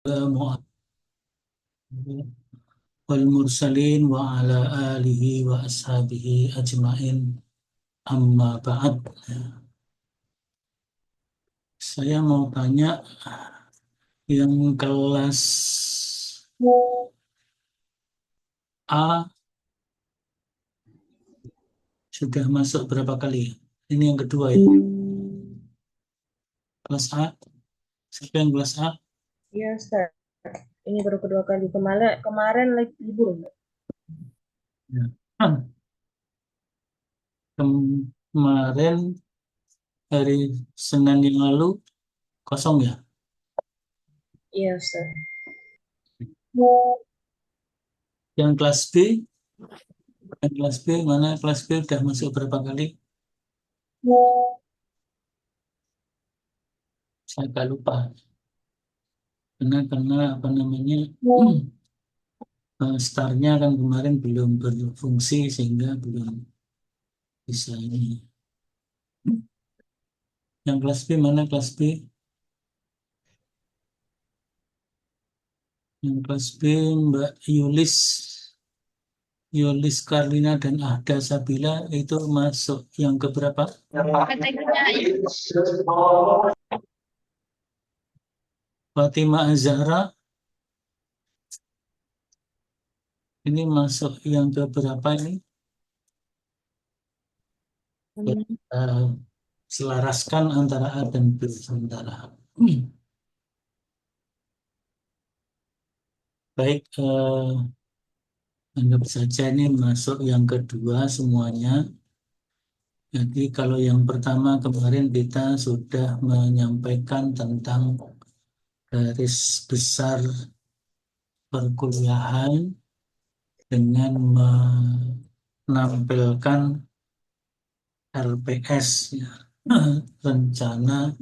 wal mursalin wa ala alihi wa ashabihi ajmain amma ba'd. Saya mau tanya, yang kelas A sudah masuk berapa kali? Ini yang kedua ya. Kelas A, siapa yang kelas A? Iya, Ustaz. Ini baru kedua kali. Kemarin lagi libur, Mbak. Ya. Kemarin hari Senin yang lalu kosong ya. Iya, Ustaz. Yang kelas B, mana kelas B udah masuk berapa kali? Saya agak lupa. Karena apa namanya, startnya kan kemarin belum berfungsi sehingga belum bisa ini. Yang kelas B mana kelas B? Yang kelas B Mbak Yulis Karlina dan Ahda Sabila itu masuk yang keberapa? Fatimah Azhara ini masuk yang keberapa ini? Eh, Selaraskan antara A dan B sementara. Baik, anggap saja ini masuk yang kedua semuanya. Jadi kalau yang pertama kemarin kita sudah menyampaikan tentang garis besar perkuliahan dengan menampilkan RPS, ya, rencana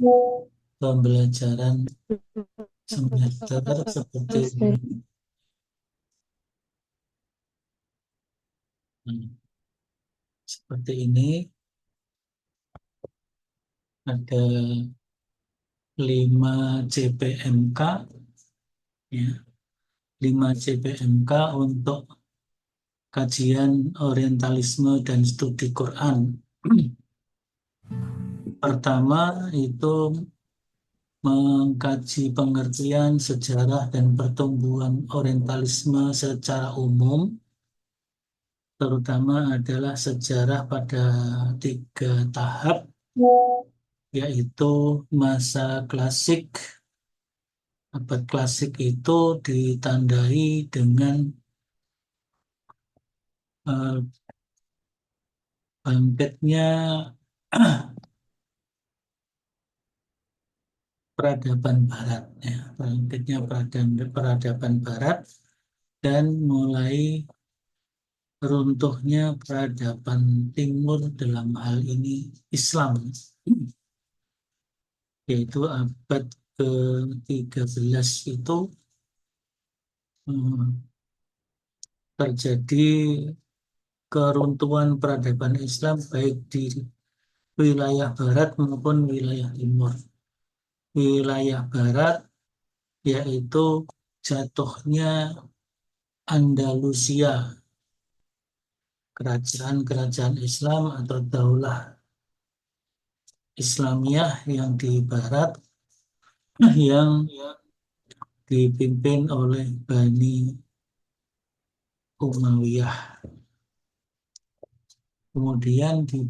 pembelajaran semester seperti ini. Seperti ini, ada 5 CPMK, ya, 5 CPMK untuk kajian orientalisme dan studi Quran. Pertama itu mengkaji pengertian sejarah dan pertumbuhan orientalisme secara umum, terutama adalah sejarah pada 3 tahap, yaitu masa klasik. Abad klasik itu ditandai dengan eh, bangkitnya peradaban Barat, ya, bangkitnya peradaban Barat dan mulai runtuhnya peradaban Timur, dalam hal ini Islam, yaitu abad ke-13 itu hmm, terjadi keruntuhan peradaban Islam baik di wilayah Barat maupun wilayah Timur. Wilayah Barat yaitu jatuhnya Andalusia, kerajaan-kerajaan Islam atau daulah Islamiyah yang di Barat yang dipimpin oleh Bani Umayyah. Kemudian di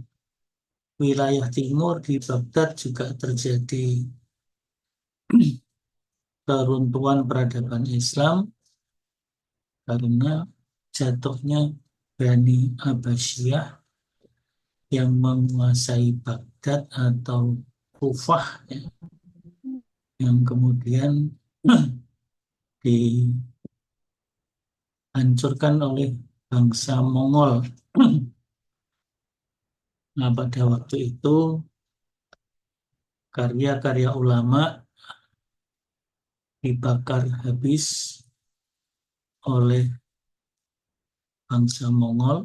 wilayah timur di Baghdad juga terjadi keruntuhan peradaban Islam karena jatuhnya Bani Abbasiyah yang menguasai Baghdad atau Kufah, ya, yang kemudian dihancurkan oleh bangsa Mongol. Nah, pada waktu itu karya-karya ulama dibakar habis oleh bangsa Mongol,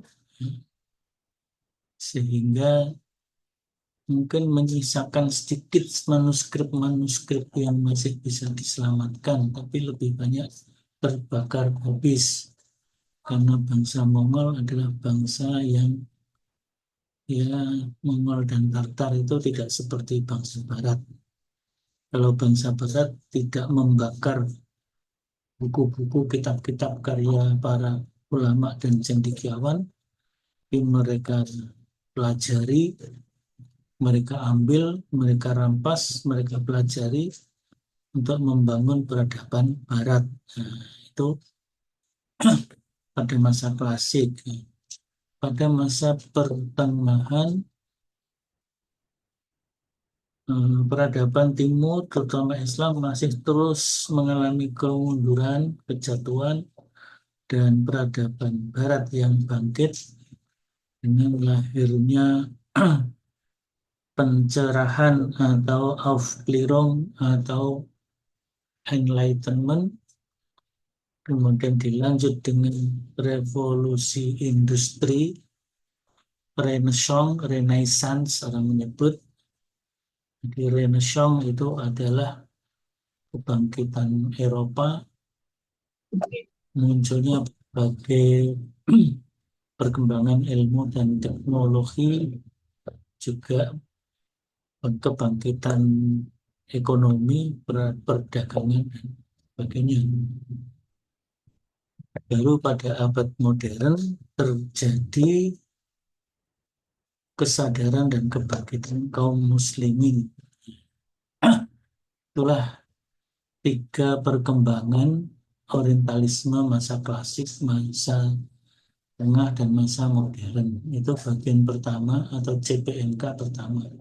sehingga mungkin menyisakan sedikit manuskrip-manuskrip yang masih bisa diselamatkan, tapi lebih banyak terbakar habis. Karena bangsa Mongol adalah bangsa yang ya Mongol dan Tartar itu tidak seperti bangsa Barat. Kalau bangsa Barat tidak membakar buku-buku, kitab-kitab karya para ulama dan cendekiawan, tapi mereka pelajari, mereka ambil, mereka rampas, mereka pelajari untuk membangun peradaban Barat. Nah, itu pada masa klasik. Pada masa pertengahan, peradaban Timur, terutama Islam, masih terus mengalami kemunduran, kejatuhan, dan peradaban Barat yang bangkit dengan lahirnya pencerahan atau Aufklärung atau Enlightenment, kemudian dilanjut dengan revolusi industri, Renaissance orang menyebut. Jadi Renaissance itu adalah kebangkitan Eropa, munculnya berbagai perkembangan ilmu dan teknologi, juga kebangkitan ekonomi, perdagangan, dan sebagainya. Baru pada abad modern terjadi kesadaran dan kebangkitan kaum muslimin. Itulah tiga perkembangan orientalisme masa klasik, masa tengah, dan masa modern. Itu bagian pertama atau CPNK pertama.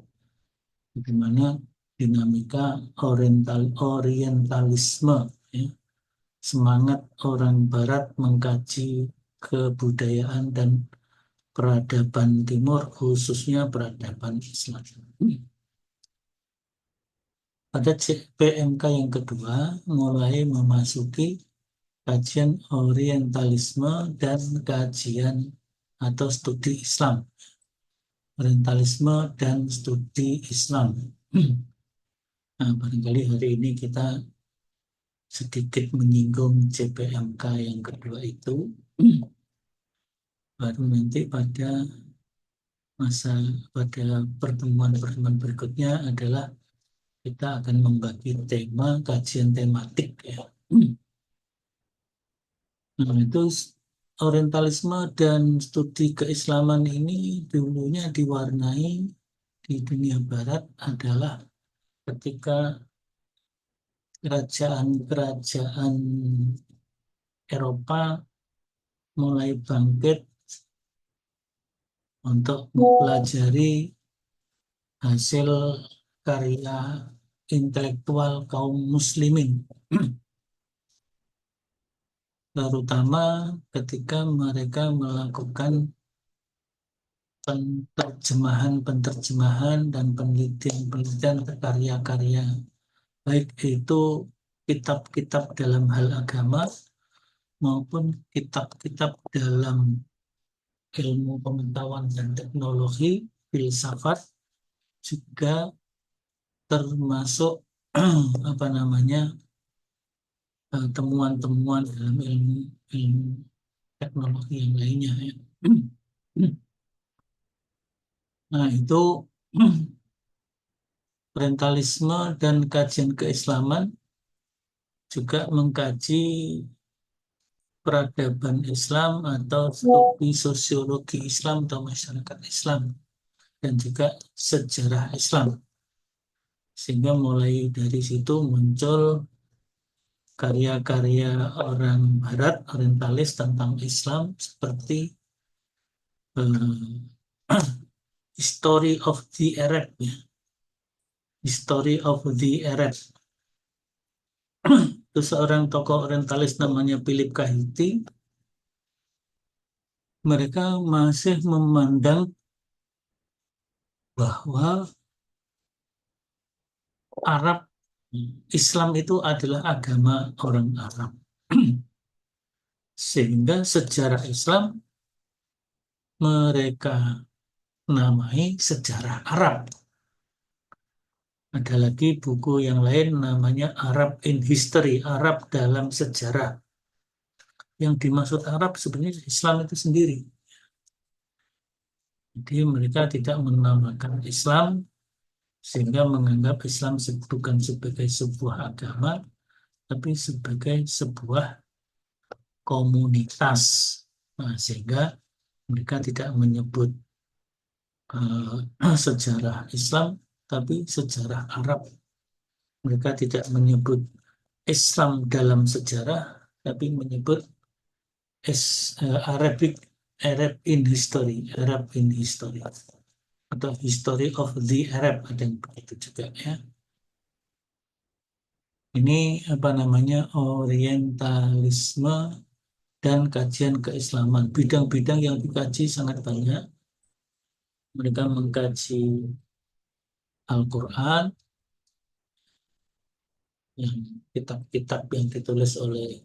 Bagaimana dinamika orientalisme, ya. Semangat orang Barat mengkaji kebudayaan dan peradaban Timur, khususnya peradaban Islam. Pada CPMK yang kedua, mulai memasuki kajian orientalisme dan kajian atau studi Islam. Orientalisme dan studi Islam. Nah, barangkali hari ini kita sedikit menyinggung CPMK yang kedua itu. Baru nanti pada pertemuan-pertemuan berikutnya adalah kita akan membagi tema kajian tematik, ya. Nah, itu orientalisme dan studi keislaman ini dulunya diwarnai di dunia barat adalah ketika kerajaan-kerajaan Eropa mulai bangkit untuk mempelajari hasil karya intelektual kaum muslimin. Terutama ketika mereka melakukan penterjemahan dan penelitian karya-karya, baik itu kitab-kitab dalam hal agama maupun kitab-kitab dalam ilmu pengetahuan dan teknologi, filsafat, juga termasuk temuan-temuan dalam ilmu teknologi yang lainnya, ya. Nah, itu orientalisme dan kajian keislaman juga mengkaji peradaban Islam atau studi sosiologi Islam atau masyarakat Islam, dan juga sejarah Islam. Sehingga mulai dari situ muncul karya-karya orang Barat, orientalis tentang Islam seperti History of the Arab, ya. History of the Arab. Itu seorang tokoh orientalis namanya Philip Kahiti. Mereka masih memandang bahwa Arab, Islam itu adalah agama orang Arab. Sehingga sejarah Islam mereka namai sejarah Arab. Ada lagi buku yang lain namanya Arab in History, Arab dalam sejarah. Yang dimaksud Arab sebenarnya Islam itu sendiri. Jadi mereka tidak menamakan Islam sehingga menganggap Islam bukan sebagai sebuah agama, tapi sebagai sebuah komunitas. Nah, sehingga mereka tidak menyebut sejarah Islam, tapi sejarah Arab. Mereka tidak menyebut Islam dalam sejarah, tapi menyebut Arabic Arab in history, Arab in history, atau history of the Arab, ada yang begitu juga ya. Ini apa namanya, orientalisme dan kajian keislaman. Bidang-bidang yang dikaji sangat banyak. Mereka mengkaji Al-Quran, yang kitab-kitab yang ditulis oleh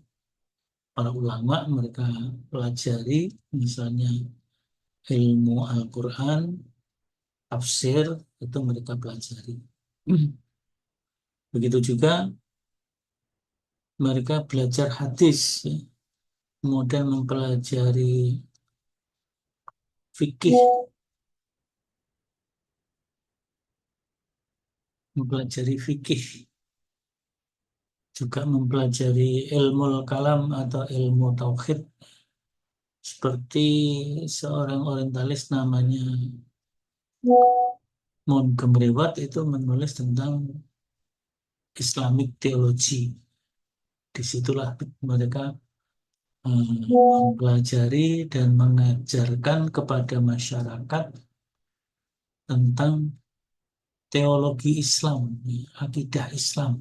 para ulama mereka pelajari, misalnya ilmu Al-Quran, tafsir, itu mereka pelajari. Begitu juga mereka belajar hadis, ya. Kemudian mempelajari fikih, mempelajari fikih, juga mempelajari ilmu kalam atau ilmu tauhid, seperti seorang orientalis namanya Montgomery Watt itu menulis tentang Islamic Theology. Disitulah mereka mempelajari dan mengajarkan kepada masyarakat tentang teologi Islam, akidah Islam.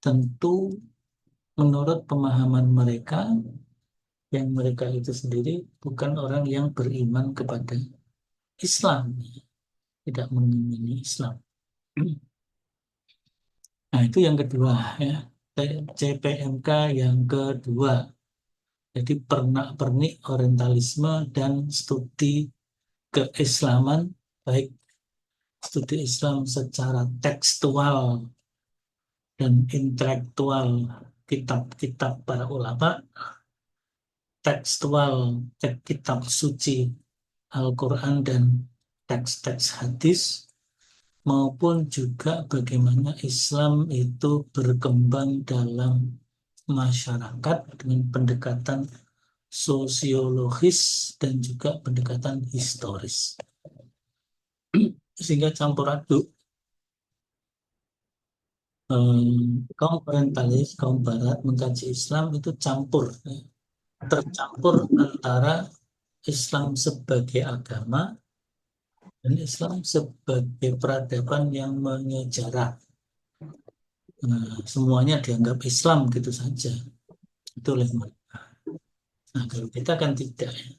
Tentu menurut pemahaman mereka, yang mereka itu sendiri bukan orang yang beriman kepada Islam, tidak mengimani Islam. Nah, itu yang kedua ya. CPMK yang kedua. Jadi pernak-pernik orientalisme dan studi keislaman, baik studi Islam secara tekstual dan intelektual, kitab-kitab para ulama, tekstual, kitab suci Al-Quran dan teks-teks hadis, maupun juga bagaimana Islam itu berkembang dalam masyarakat dengan pendekatan sosiologis dan juga pendekatan historis. Sehingga campur aduk, kaum orientalis, kaum barat mengkaji Islam itu campur, ya. Tercampur antara Islam sebagai agama dan Islam sebagai peradaban yang menyejarah. Nah, semuanya dianggap Islam gitu saja. Itu oleh mereka. Nah, kalau kita kan tidak, ya.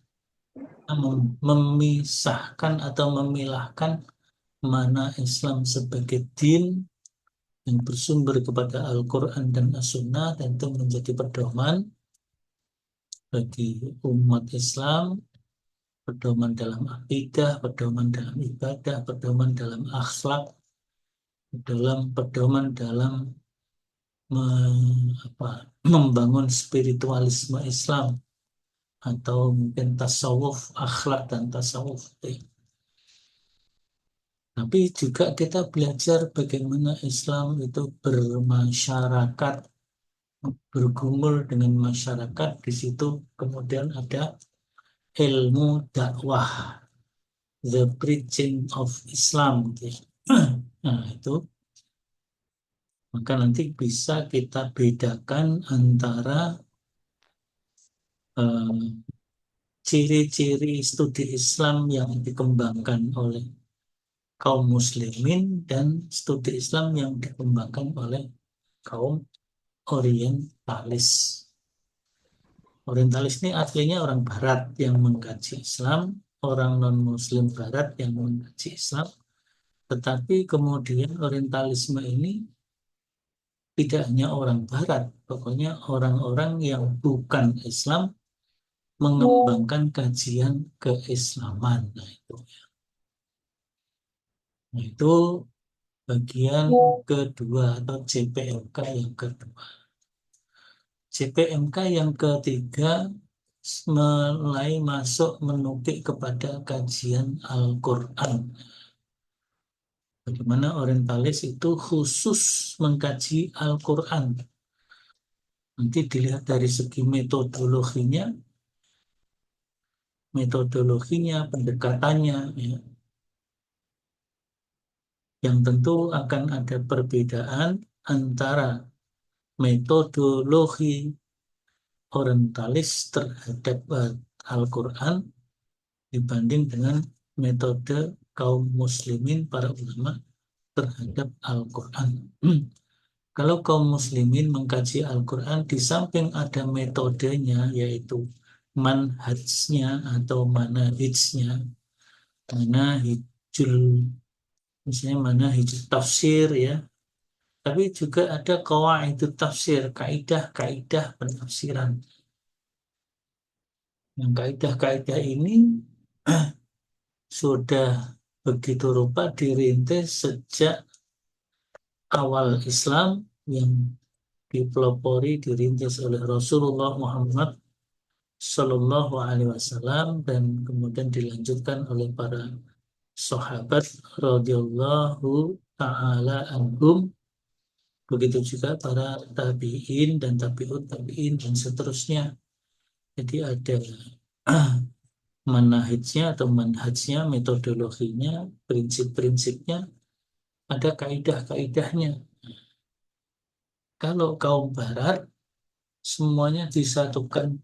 Kita memisahkan atau memilahkan mana Islam sebagai din yang bersumber kepada Al-Quran dan As-Sunnah, dan itu menjadi pedoman bagi umat Islam, pedoman dalam akidah, pedoman dalam ibadah, pedoman dalam akhlak, dalam pedoman dalam membangun spiritualisme Islam, atau mungkin tasawuf, akhlak dan tasawuf. Tapi juga kita belajar bagaimana Islam itu bermasyarakat, bergumul dengan masyarakat. Di situ kemudian ada ilmu dakwah, the preaching of Islam. Nah, itu maka nanti bisa kita bedakan antara ciri-ciri studi Islam yang dikembangkan oleh kaum muslimin dan studi Islam yang dikembangkan oleh kaum orientalis. Orientalis ini aslinya orang barat yang mengkaji Islam, orang non-muslim barat yang mengkaji Islam, tetapi kemudian orientalisme ini tidak hanya orang barat, pokoknya orang-orang yang bukan Islam mengembangkan kajian keislaman. Nah, itu bagian kedua atau JPMK yang kedua. JPMK yang ketiga mulai masuk menukik kepada kajian Al-Quran. Bagaimana orientalis itu khusus mengkaji Al-Quran. Nanti dilihat dari segi metodologinya, pendekatannya, ya. Yang tentu akan ada perbedaan antara metodologi orientalis terhadap Al-Quran dibanding dengan metode kaum muslimin, para ulama terhadap Al-Quran. Kalau kaum muslimin mengkaji Al-Quran, di samping ada metodenya, yaitu manhajnya atau manahijnya, manahijul, misalnya manahijul tafsir, ya. Tapi juga ada qawaidut tafsir, kaidah-kaidah penafsiran. Yang kaidah-kaidah ini sudah begitu rupa dirintis sejak awal Islam, yang dipelopori, dirintis oleh Rasulullah Muhammad Sallallahu Alaihi Wasallam dan kemudian dilanjutkan oleh para sahabat radhiyallahu taala anhum. Begitu juga para tabi'in dan tabi'ut tabi'in dan seterusnya. Jadi ada manhajnya atau manhajnya, metodologinya, prinsip-prinsipnya, ada kaidah-kaidahnya. Kalau kaum barat semuanya disatukan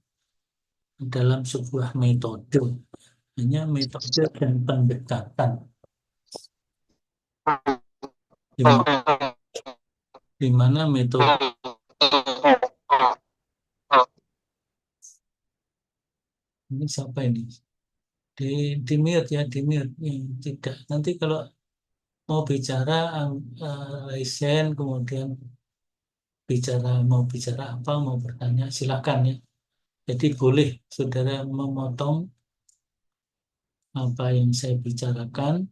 dalam sebuah metode, hanya metode dan pendekatan. Di di mana metode ini siapa ini? Di mute ya, di mute. Tidak. Nanti kalau mau bicara Raisen, kemudian mau bicara apa, mau bertanya, silakan ya. Jadi boleh saudara memotong apa yang saya bicarakan,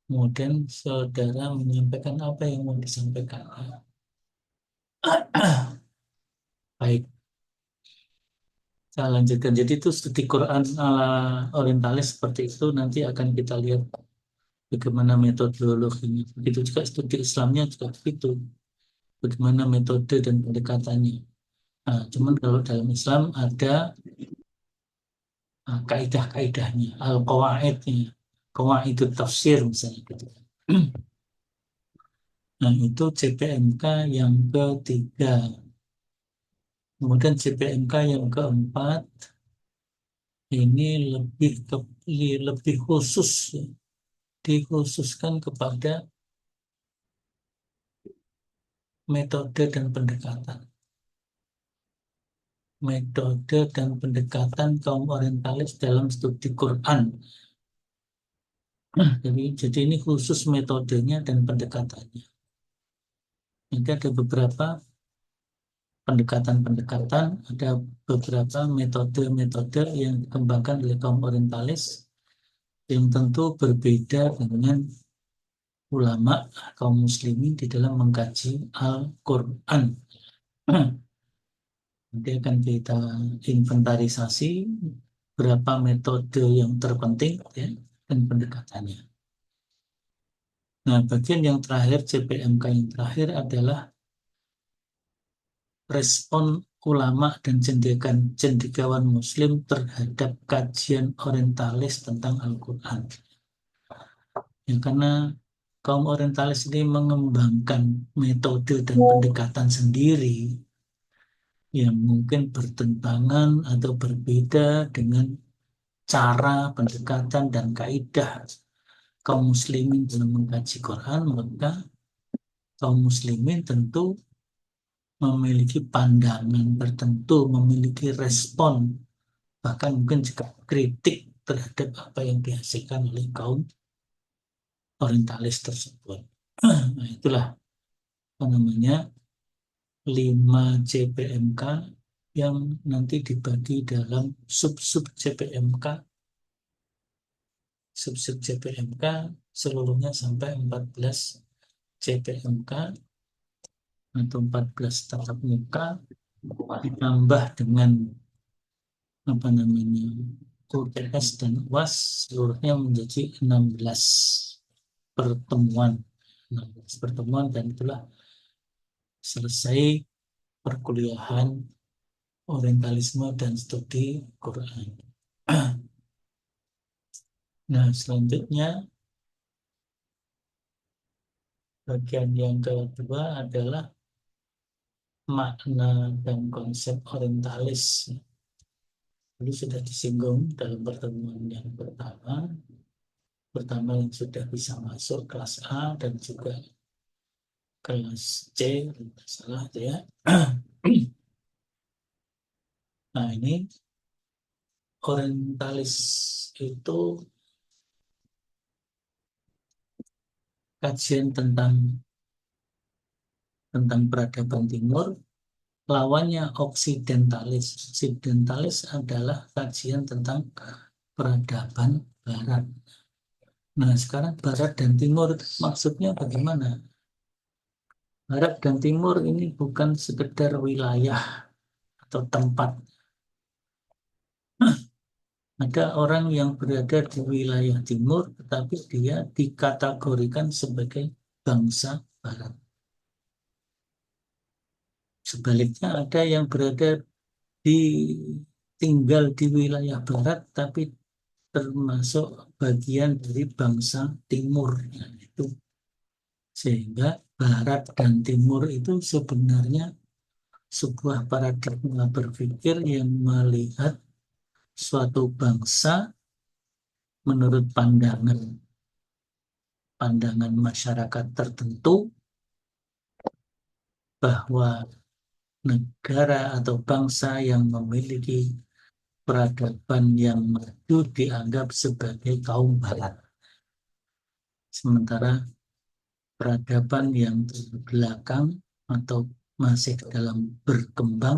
kemudian saudara menyampaikan apa yang mau disampaikan. Baik, saya lanjutkan. Jadi itu studi Quran ala orientalis seperti itu. Nanti akan kita lihat bagaimana metodologinya. Begitu juga studi Islamnya juga begitu. Bagaimana metode dan pendekatannya. Nah, cuman kalau dalam Islam ada kaidah-kaidahnya, al-qawaidnya, qawaidut tafsir misalnya gitu. Nah, itu CPMK yang ketiga. Kemudian CPMK yang keempat ini lebih khusus, ya. Dikhususkan kepada metode dan pendekatan. Metode dan pendekatan kaum orientalis dalam studi Quran. Jadi ini khusus metodenya dan pendekatannya. Jadi ada beberapa pendekatan-pendekatan, ada beberapa metode-metode yang dikembangkan oleh kaum orientalis yang tentu berbeda dengan ulama kaum muslimin di dalam mengkaji Al-Quran. Nanti akan kita inventarisasi berapa metode yang terpenting, ya, dan pendekatannya. Nah, bagian yang terakhir, CPMK yang terakhir adalah respon ulama dan cendekiawan muslim terhadap kajian orientalis tentang Al-Quran. Ya, karena kaum orientalis ini mengembangkan metode dan pendekatan sendiri yang mungkin bertentangan atau berbeda dengan cara pendekatan dan kaidah kaum muslimin dalam mengkaji Quran, maka kaum muslimin tentu memiliki pandangan tertentu, memiliki respon, bahkan mungkin juga kritik terhadap apa yang dihasilkan oleh kaum orientalis tersebut. Nah, itulah apa namanya 5 CPMK yang nanti dibagi dalam sub-sub CPMK. Sub-sub CPMK seluruhnya sampai 14 CPMK atau 14 tatap muka ditambah dengan apa namanya UTS dan UAS seluruhnya menjadi 16 pertemuan. 16 pertemuan dan itulah selesai perkuliahan orientalisme dan studi Quran. Nah, selanjutnya bagian yang kedua adalah makna dan konsep orientalis. Ini sudah disinggung dalam pertemuan yang pertama yang sudah bisa masuk kelas A dan juga kelas C, tidak salah ya. Nah, ini orientalis itu kajian tentang peradaban timur, lawannya oksidentalis. Oksidentalis adalah kajian tentang peradaban barat. Nah, sekarang barat dan timur maksudnya bagaimana? Barat dan timur ini bukan sekedar wilayah atau tempat. Ada orang yang berada di wilayah timur, tetapi dia dikategorikan sebagai bangsa barat. Sebaliknya ada yang berada di tinggal di wilayah barat, tapi termasuk bagian dari bangsa timur. Nah, itu sehingga barat dan timur itu sebenarnya sebuah paradigma berpikir yang melihat suatu bangsa menurut pandangan masyarakat tertentu bahwa negara atau bangsa yang memiliki peradaban yang maju dianggap sebagai kaum barat. Sementara peradaban yang terbelakang atau masih dalam berkembang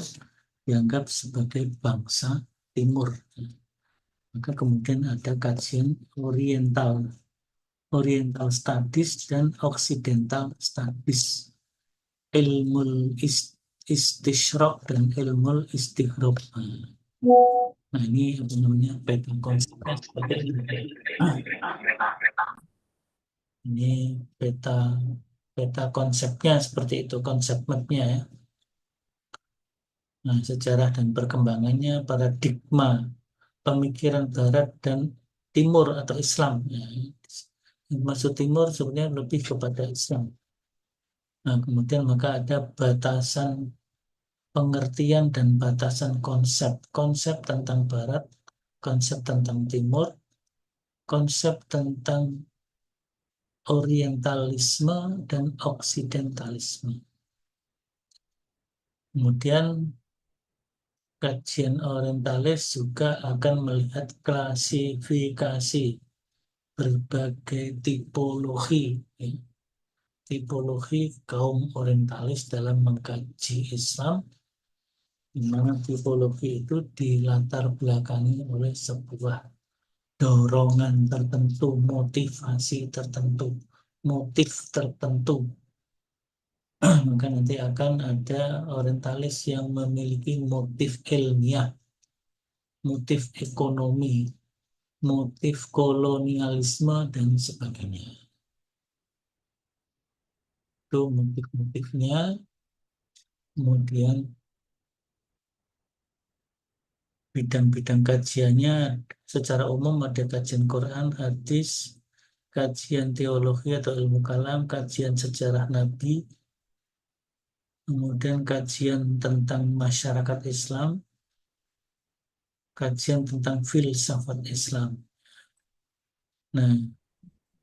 dianggap sebagai bangsa timur. Maka kemudian ada kajian Oriental Studies dan Occidental Studies, ilmu istishraq dan ilmu istighraq. Nah, ini apa namanya peta konsepnya seperti ini. Ini peta peta konsepnya seperti itu, konsep mapnya ya. Nah, sejarah dan perkembangannya, paradigma pemikiran Barat dan Timur atau Islam. Ya. Maksud Timur sebenarnya lebih kepada Islam. Nah, kemudian maka ada batasan pengertian dan batasan konsep. Konsep tentang Barat, konsep tentang Timur, konsep tentang Orientalisme dan Oksidentalisme. Kemudian kajian orientalis juga akan melihat klasifikasi berbagai tipologi, ya. Tipologi kaum orientalis dalam mengkaji Islam, di mana tipologi itu dilatar belakangi oleh sebuah dorongan tertentu, motivasi tertentu, motif tertentu. Maka nanti akan ada orientalis yang memiliki motif ilmiah, motif ekonomi, motif kolonialisme, dan sebagainya. Itu motif-motifnya. Kemudian bidang-bidang kajiannya secara umum ada kajian Quran, hadis, kajian teologi atau ilmu kalam, kajian sejarah Nabi, kemudian kajian tentang masyarakat Islam, kajian tentang filsafat Islam. Nah,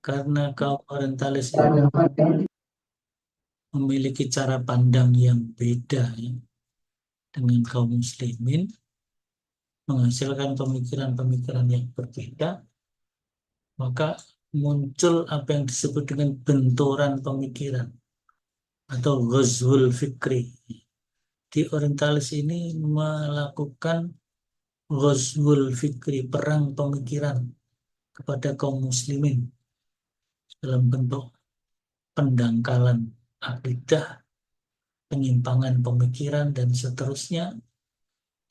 karena kaum orientalis itu memiliki cara pandang yang beda ya, dengan kaum muslimin, menghasilkan pemikiran-pemikiran yang berbeda, maka muncul apa yang disebut dengan benturan pemikiran atau ghazwul fikri. Di orientalis ini melakukan ghazwul fikri, perang pemikiran kepada kaum muslimin dalam bentuk pendangkalan akidah, penyimpangan pemikiran, dan seterusnya,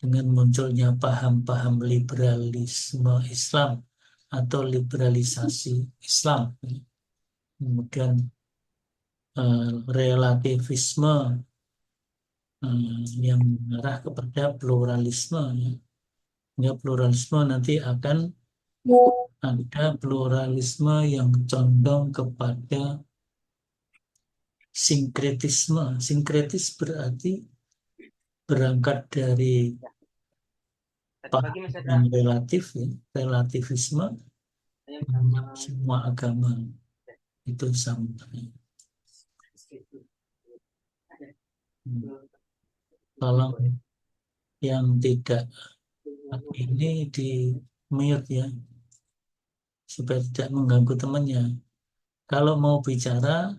dengan munculnya paham-paham liberalisme Islam atau liberalisasi Islam. Kemudian relativisme yang mengarah kepada pluralisme. Ya, pluralisme nanti akan ada pluralisme yang condong kepada sinkretisme. Sinkretis berarti berangkat dari paham yang relatif, ya. Relativisme, semua agama itu sama. Kalau yang tidak ini di mute ya, supaya tidak mengganggu temannya. Kalau mau bicara,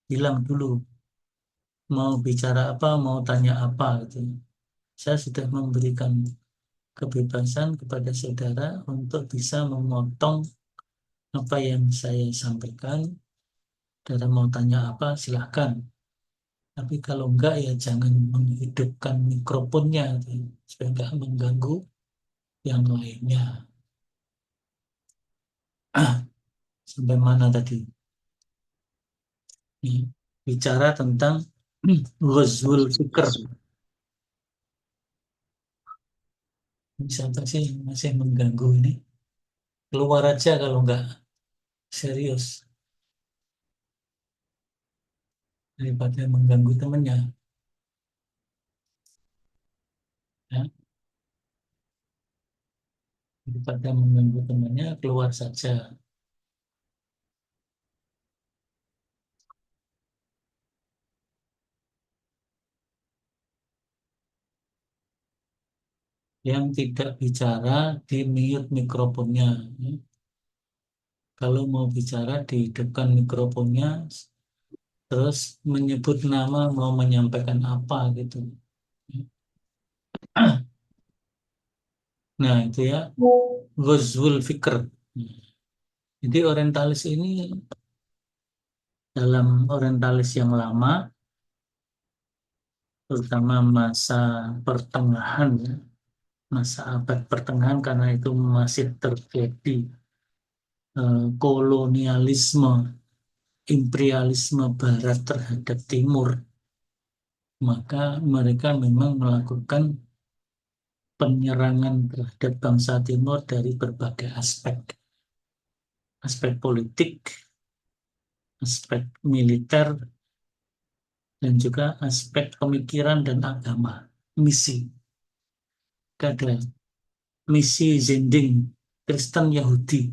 bilang dulu mau bicara apa, mau tanya apa gitu. Saya sudah memberikan kebebasan kepada saudara untuk bisa memotong apa yang saya sampaikan. Saudara mau tanya apa, silahkan. Tapi kalau enggak ya jangan menghidupkan mikrofonnya gitu, supaya enggak mengganggu yang lainnya. Sampai mana tadi? Ini, bicara tentang Ghazwul Fikr. Siapa sih yang masih mengganggu ini? Keluar aja kalau enggak serius, daripada mengganggu temannya. Ya. Daripada mengganggu temannya, keluar saja. Yang tidak bicara, di mute mikrofonnya. Ya. Kalau mau bicara, dihidupkan mikrofonnya, terus menyebut nama, mau menyampaikan apa gitu. Nah, itu ya, Ghazwul Fikr. Jadi orientalis ini, dalam orientalis yang lama, terutama masa pertengahan, ya, masa abad pertengahan, karena itu masih terjadi kolonialisme, imperialisme Barat terhadap Timur, maka mereka memang melakukan penyerangan terhadap bangsa Timur dari berbagai aspek, aspek politik, aspek militer, dan juga aspek pemikiran dan agama, misi. Ada misi Zending, Kristen Yahudi.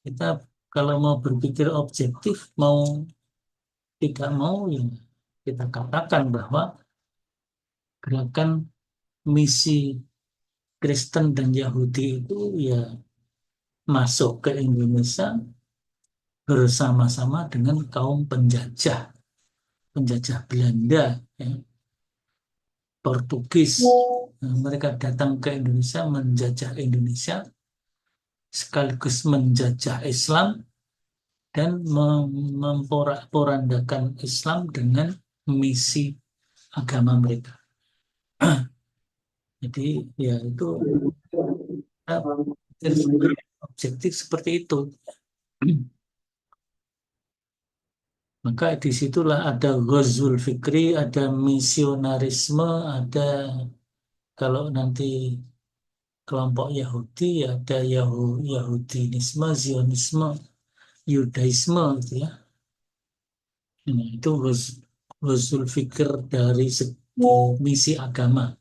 Kita kalau mau berpikir objektif, mau tidak mau, ya kita katakan bahwa gerakan misi Kristen dan Yahudi itu ya masuk ke Indonesia bersama-sama dengan kaum penjajah, penjajah Belanda, ya, Portugis. Nah, mereka datang ke Indonesia, menjajah Indonesia, sekaligus menjajah Islam dan memporak-porandakan Islam dengan misi agama mereka. Jadi ya itu objektif seperti itu. Maka disitulah ada Ghazwul Fikri, ada misionarisme, ada kalau nanti kelompok Yahudi ya ada Yahudinisme, Zionisme, Yudaisme gitu ya. Nah, itu Ghazwul Fikr dari segi misi agama.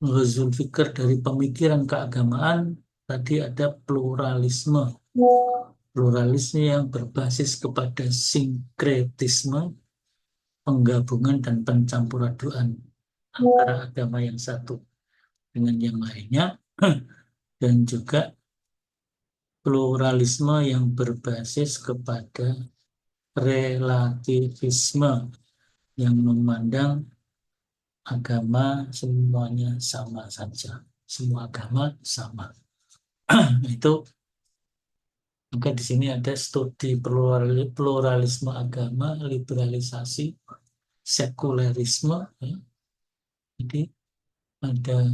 Ghazwul Fikr dari pemikiran keagamaan, tadi ada pluralisme. Pluralisme yang berbasis kepada sinkretisme, penggabungan dan pencampuran antara agama yang satu dengan yang lainnya, dan juga pluralisme yang berbasis kepada relativisme yang memandang agama semuanya sama saja, semua agama sama. Itu Maka di sini ada studi pluralisme agama, liberalisasi, sekulerisme. Ya. Jadi ada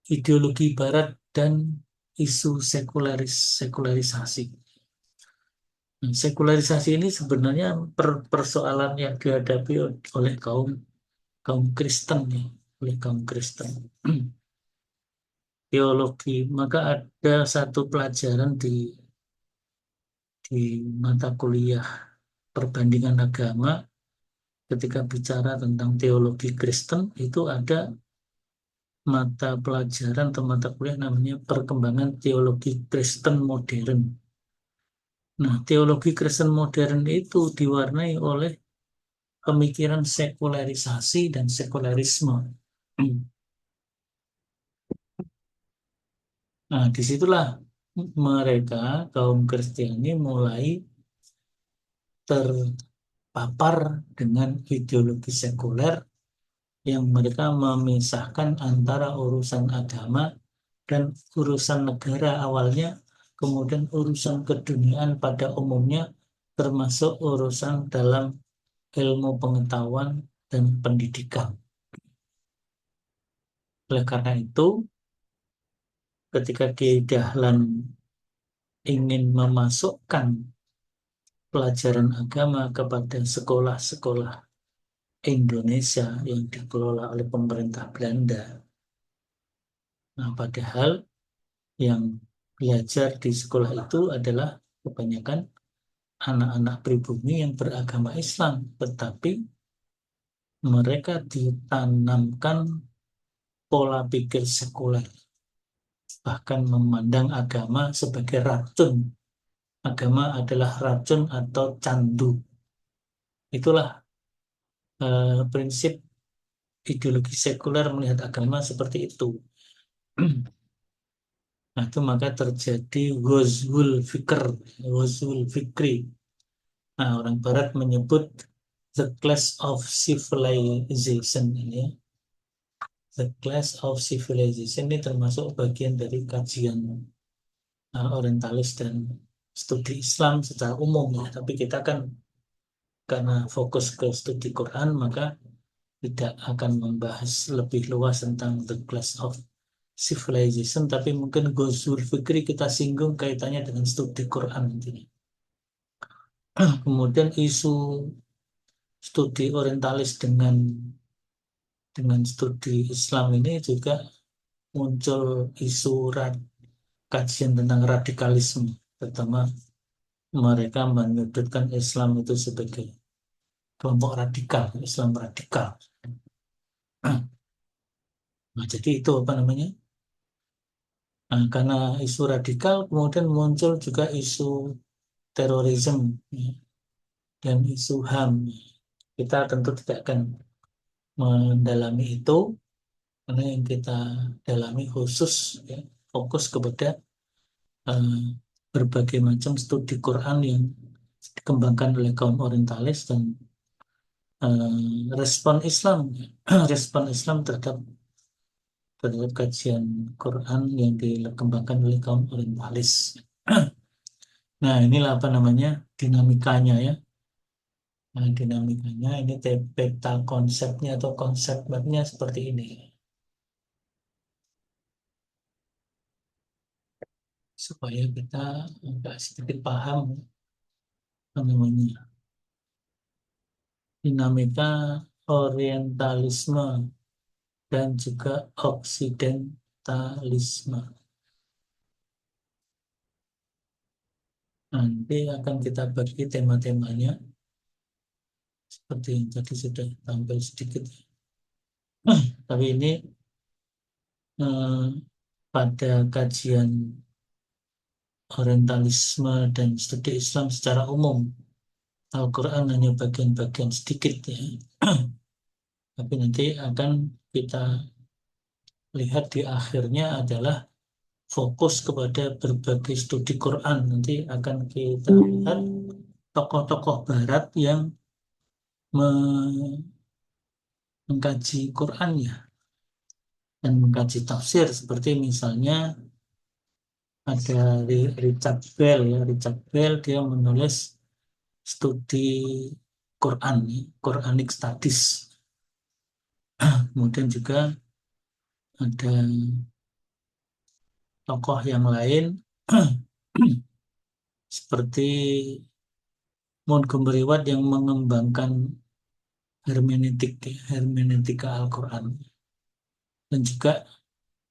ideologi Barat dan isu sekularisasi. Nah, sekularisasi ini sebenarnya persoalan yang dihadapi oleh kaum kaum Kristen, ya, oleh kaum Kristen. Teologi, maka ada satu pelajaran di mata kuliah perbandingan agama ketika bicara tentang teologi Kristen itu ada mata pelajaran atau mata kuliah namanya perkembangan teologi Kristen modern. Nah, teologi Kristen modern itu diwarnai oleh pemikiran sekularisasi dan sekularisme. Nah, disitulah mereka, kaum Kristiani, mulai terpapar dengan ideologi sekuler yang mereka memisahkan antara urusan agama dan urusan negara awalnya, kemudian urusan keduniaan pada umumnya, termasuk urusan dalam ilmu pengetahuan dan pendidikan. Oleh karena itu, ketika Kiai Dahlan ingin memasukkan pelajaran agama kepada sekolah-sekolah Indonesia yang dikelola oleh pemerintah Belanda, nah padahal yang belajar di sekolah itu adalah kebanyakan anak-anak pribumi yang beragama Islam, tetapi mereka ditanamkan pola pikir sekuler, bahkan memandang agama sebagai racun. Agama adalah racun atau candu. Itulah prinsip ideologi sekuler melihat agama seperti itu. Nah, itu maka terjadi Ghazwul Fikri. Nah, orang Barat menyebut the class of civilization ini. The class of civilization ini termasuk bagian dari kajian orientalis dan studi Islam secara umum, ya. Tapi kita kan karena fokus ke studi Quran, maka tidak akan membahas lebih luas tentang the class of civilization, tapi mungkin Ghazwul Fikri kita singgung kaitannya dengan studi Quran nantinya. Kemudian isu studi orientalis dengan studi Islam ini juga muncul isu kajian tentang radikalisme, terutama mereka menyudutkan Islam itu sebagai kelompok radikal, Islam radikal. Nah, jadi itu apa namanya? Nah, karena isu radikal, kemudian muncul juga isu terorisme, ya, dan isu HAM. Kita tentu tidak akan mendalami itu, karena yang kita dalami khusus, ya, fokus kepada eh, berbagai macam studi Quran yang dikembangkan oleh kaum orientalis dan respon Islam, respon Islam terhadap kajian Quran yang dikembangkan oleh kaum orientalis. Nah, inilah apa namanya dinamikanya, ya. Nah, dinamikanya ini peta konsepnya atau konsepnya seperti ini, supaya kita agak sedikit paham apa namanya dinamika orientalisme dan juga oksidentalisme. Nanti akan kita bagi tema-temanya seperti yang tadi sudah tampil sedikit. Tapi ini eh, pada kajian orientalisme dan studi Islam secara umum, Al-Quran hanya bagian-bagian sedikit, ya. Tapi nanti akan kita lihat di akhirnya adalah fokus kepada berbagai studi Quran. Nanti akan kita lihat tokoh-tokoh Barat yang mengkaji Quran, ya, dan mengkaji tafsir, seperti misalnya ada Richard Bell ya. Richard Bell dia menulis studi Quran, Quranic Studies. Kemudian juga ada tokoh yang lain seperti Montgomery Watt yang mengembangkan hermeneutika Al-Quran, dan juga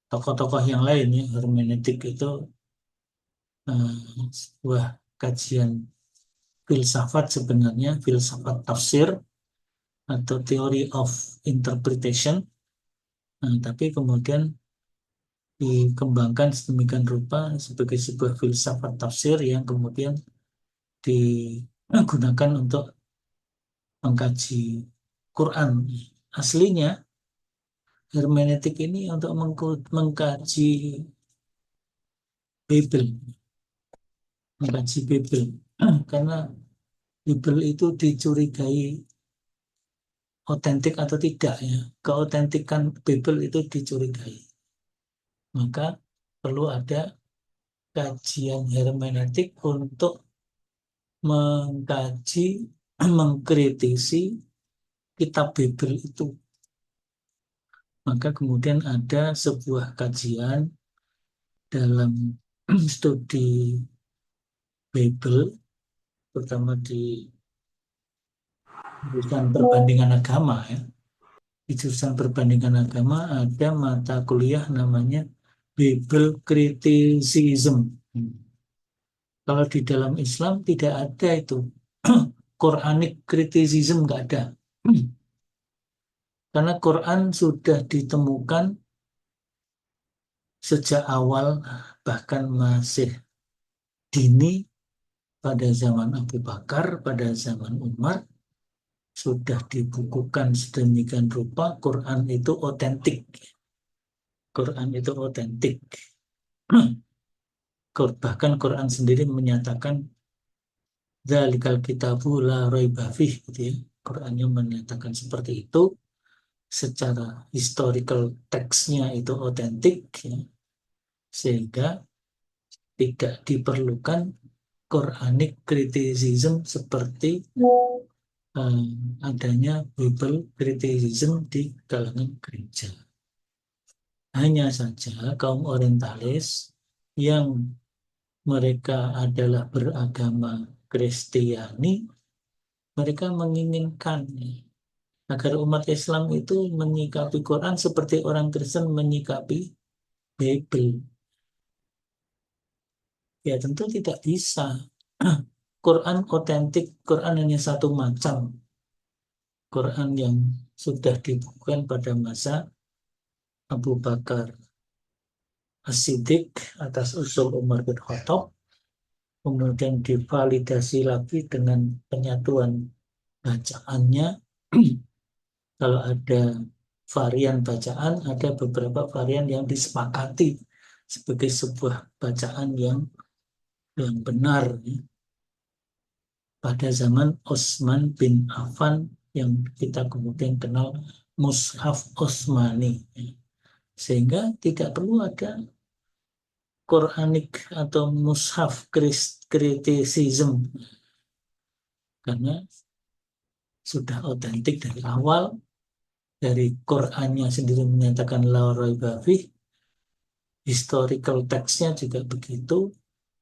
tokoh-tokoh yang lain ya. Hermeneutik itu sebuah kajian filsafat, sebenarnya filsafat tafsir atau theory of interpretation. Tapi kemudian dikembangkan sedemikian rupa sebagai sebuah filsafat tafsir yang kemudian digunakan untuk mengkaji Quran. Aslinya hermeneutik ini untuk mengkaji Bible, karena Bible itu dicurigai otentik atau tidak ya. Keotentikan Bible itu dicurigai. Maka perlu ada kajian hermeneutik untuk mengkaji, mengkritisi kitab Bible itu. Maka kemudian ada sebuah kajian dalam studi Bible, terutama di jurusan perbandingan agama ya. Di jurusan perbandingan agama ada mata kuliah namanya Bible Criticism. Kalau di dalam Islam tidak ada itu. Quranic Criticism nggak ada. Karena Quran sudah ditemukan sejak awal, bahkan masih dini, pada zaman Abu Bakar, pada zaman Umar, sudah dibukukan sedemikian rupa. Quran itu otentik. Quran itu otentik. Bahkan Quran sendiri menyatakan dzalikal kitabu la raiba fih, gitu ya. Qurannya menyatakan seperti itu. Secara historical teksnya itu otentik ya. Sehingga tidak diperlukan Quranic criticism seperti adanya Bible criticism di kalangan gereja. Hanya saja kaum orientalis yang mereka adalah beragama Kristiani, mereka menginginkan agar umat Islam itu menyikapi Quran seperti orang Kristen menyikapi Bible. Ya tentu tidak bisa. Quran otentik, Quran hanya satu macam. Quran yang sudah dibukukan pada masa Abu Bakar As-Siddiq atas usul Umar bin Khattab, kemudian divalidasi lagi dengan penyatuan bacaannya. Kalau ada varian bacaan, ada beberapa varian yang disepakati sebagai sebuah bacaan yang benar. Pada zaman Utsman bin Affan yang kita kemudian kenal Mushaf Utsmani. Sehingga tidak perlu ada Quranic atau Mushaf criticism, karena sudah otentik dari awal. Dari Qurannya sendiri menyatakan la raiba fih, historical text-nya juga begitu,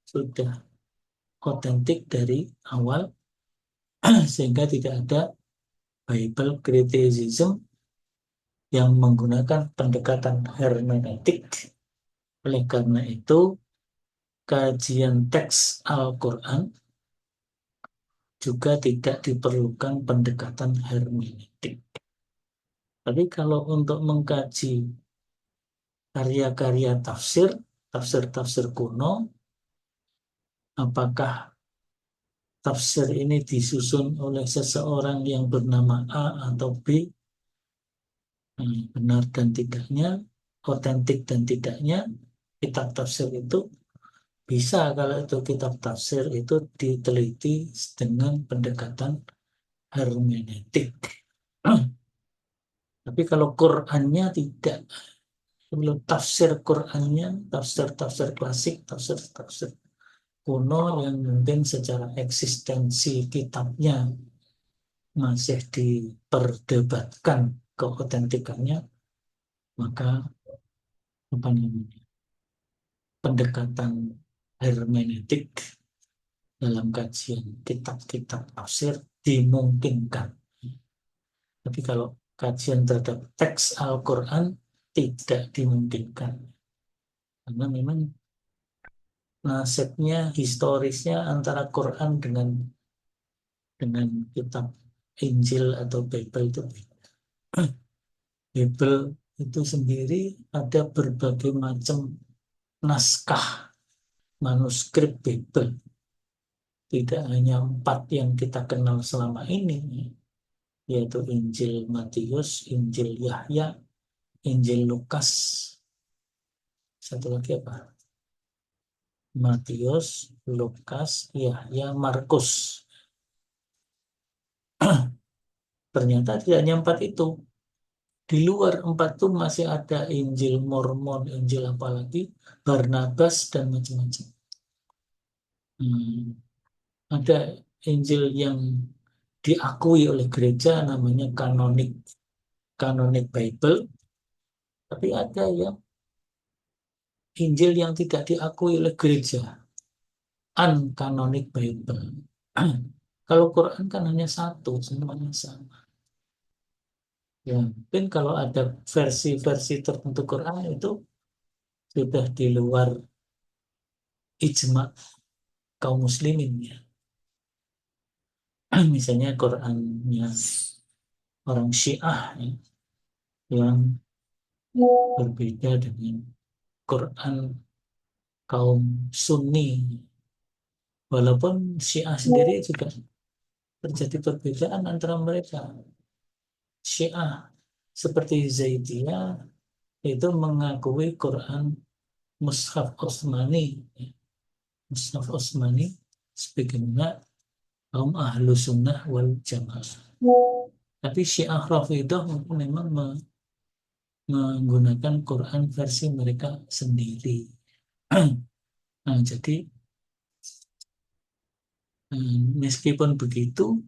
sudah otentik dari awal. Sehingga tidak ada Bible criticism yang menggunakan pendekatan hermeneutik. Oleh karena itu, kajian teks Al-Quran juga tidak diperlukan pendekatan hermeneutik. Tapi kalau untuk mengkaji karya-karya tafsir, tafsir-tafsir kuno, apakah tafsir ini disusun oleh seseorang yang bernama A atau B, benar dan tidaknya, otentik dan tidaknya, kitab tafsir itu bisa, kalau itu kitab tafsir itu diteliti dengan pendekatan hermeneutik. Tapi kalau Qurannya tidak, Belum tafsir Qurannya, tafsir-tafsir klasik, tafsir-tafsir kuno yang mungkin secara eksistensi kitabnya masih diperdebatkan keotentikannya, maka apa namanya, pendekatan hermeneutik dalam kajian kitab-kitab tafsir dimungkinkan. Tapi kalau kajian terhadap teks Al-Quran tidak dimungkinkan. Karena memang nasibnya, historisnya antara Quran dengan kitab Injil atau Bible itu beda. Bible itu sendiri ada berbagai macam naskah manuskrip Bible. Tidak hanya 4 yang kita kenal selama ini, yaitu Injil Matius, Injil Yahya, Injil Lukas. Satu lagi apa? Matius, Lukas, Yahya, Markus. Ternyata tidak hanya 4 itu. Di luar 4 itu masih ada Injil Mormon, Injil apalagi, Barnabas, dan macam-macam. Ada Injil yang diakui oleh gereja namanya kanonik Bible, tapi ada yang Injil yang tidak diakui oleh gereja, uncanonik Bible. Kalau Quran kan hanya satu, semuanya sama. Ya, mungkin kalau ada versi-versi tertentu Quran itu sudah di luar ijma kaum muslimin ya. Misalnya Qurannya orang Syiah ya, yang berbeda dengan Quran kaum Sunni. Walaupun Syiah sendiri juga terjadi perbedaan antara mereka. Syiah seperti Zaidiyah itu mengakui Quran Mushaf Utsmani. Mushaf Utsmani sebagaimana kaum ahlu sunnah wal jamaah. Tapi Syiah Rafidah memang menggunakan Quran versi mereka sendiri. Nah, jadi meskipun begitu,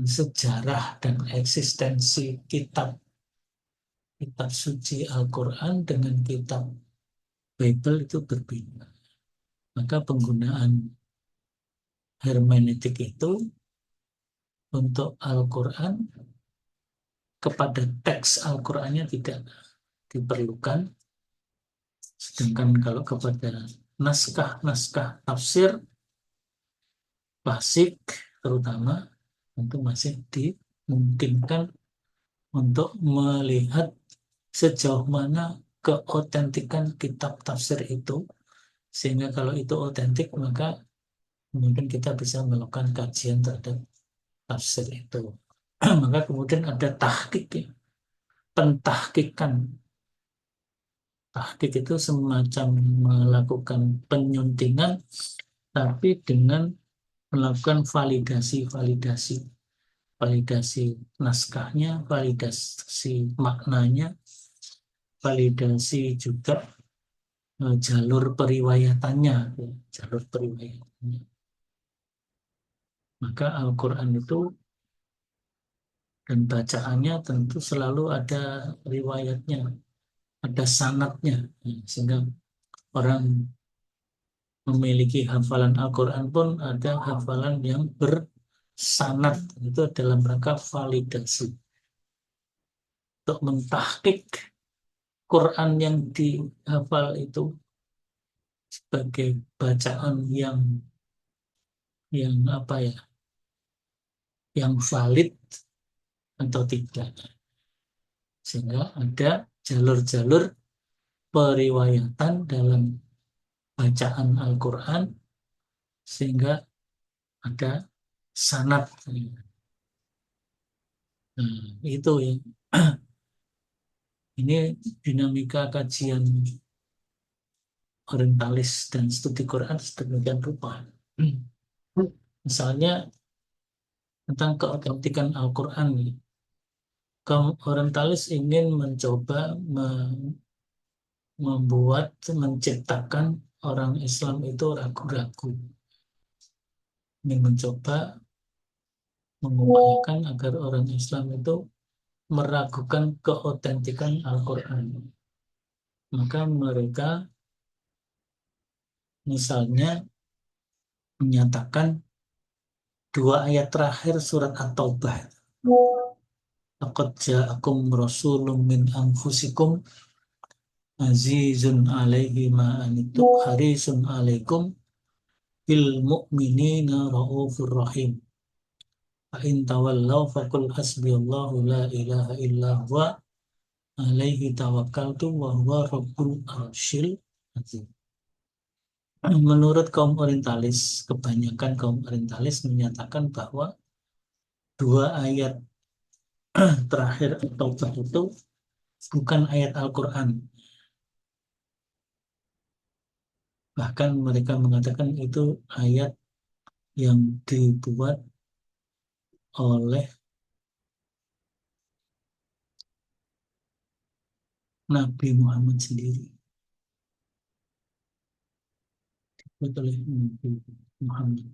sejarah dan eksistensi kitab kitab suci Al-Quran dengan kitab Bible itu berbeda. Maka penggunaan hermeneutik itu untuk Al-Quran kepada teks Al-Qurannya tidak diperlukan. Sedangkan kalau kepada naskah-naskah tafsir klasik terutama tentu masih dimungkinkan untuk melihat sejauh mana keotentikan kitab tafsir itu, sehingga kalau itu otentik maka mungkin kita bisa melakukan kajian terhadap tafsir itu. Maka kemudian ada tahqiq ya, pentahqiqan. Tahqiq itu semacam melakukan penyuntingan tapi dengan melakukan validasi naskahnya, validasi maknanya, validasi juga jalur periwayatannya, ya, jalur periwayatannya. Maka Al-Quran itu dan bacaannya tentu selalu ada riwayatnya, ada sanadnya, sehingga orang memiliki hafalan Al-Quran pun ada hafalan yang bersanad, itu dalam rangka validasi untuk mentahqiq Quran yang dihafal itu sebagai bacaan yang apa ya, yang valid atau tidak, sehingga ada jalur-jalur periwayatan dalam bacaan Al-Quran sehingga ada sanad. Nah, itu ya. Ini dinamika kajian orientalis dan studi Quran sedemikian rupa. Misalnya tentang keotentikan Al-Quran. kaum orientalis ingin mencoba menciptakan orang Islam itu ragu-ragu, ingin mencoba mengupayakan agar orang Islam itu meragukan keotentikan Al-Quran. Maka mereka misalnya menyatakan dua ayat terakhir surat At-Taubah. Laqad ja'akum rasulun min anfusikum azizun alaihi ma anittum harisun alaikum bil mu'minina raufur rahim. Fa in tawallaw faqul hasbiyallahu la ilaha illa huwa alaihi tawakkaltu wa huwa rabbul arsyil azim. Menurut kaum orientalis, kebanyakan kaum orientalis menyatakan bahwa dua ayat terakhir At-Taubah itu bukan ayat Al-Quran. Bahkan mereka mengatakan itu ayat yang dibuat oleh Nabi Muhammad sendiri. Dibuat oleh Nabi Muhammad.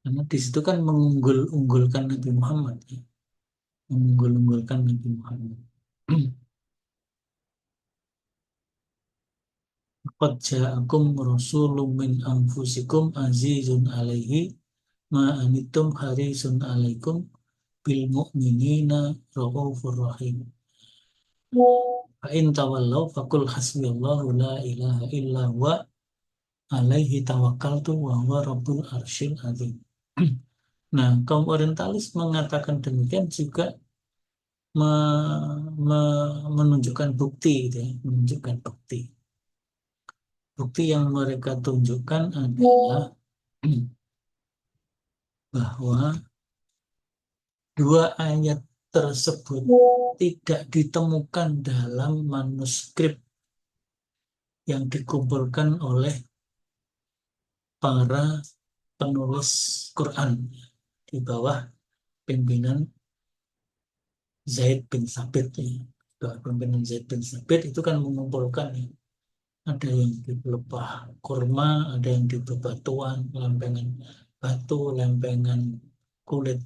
Karena di situ kan mengunggul-unggulkan Nabi Muhammad. Ya. Mengunggul-unggulkan Nabi Muhammad. Qad ja'akum rasulun min anfusikum azizun alaihi ma anittum harisun alaikum bil mu'minina raufur rahim. Fa in tawallaw faqul hasbiyallahu la ilaha illa huwa alaihi tawakkaltu wa huwa rabbul arsyil azim. Nah, kaum orientalis mengatakan demikian juga menunjukkan bukti, gitu ya, menunjukkan bukti. Bukti yang mereka tunjukkan adalah bahwa dua ayat tersebut tidak ditemukan dalam manuskrip yang dikumpulkan oleh para penulis Quran di bawah pimpinan Zaid bin Thabit. Pimpinan Zaid bin Thabit itu kan mengumpulkan, ya. Ada yang di pelepah kurma, ada yang di bebatuan, lempengan batu, lempengan kulit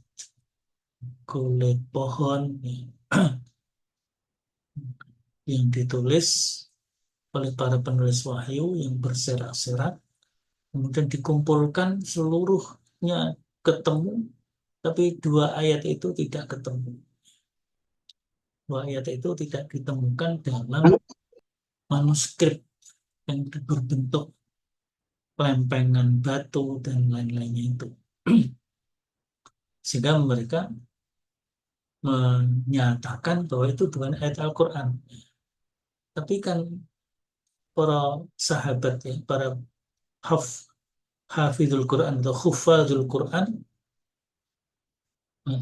kulit pohon, ya. Yang ditulis oleh para penulis wahyu yang berserak-serak, kemudian dikumpulkan seluruhnya ketemu, tapi dua ayat itu tidak ketemu. Dua ayat itu tidak ditemukan dalam manuskrip yang berbentuk lempengan batu dan lain-lainnya itu. Sehingga mereka menyatakan bahwa itu bukan ayat Al-Quran. Tapi kan para sahabat, ya, para hafidhul Quran atau hufadzul Quran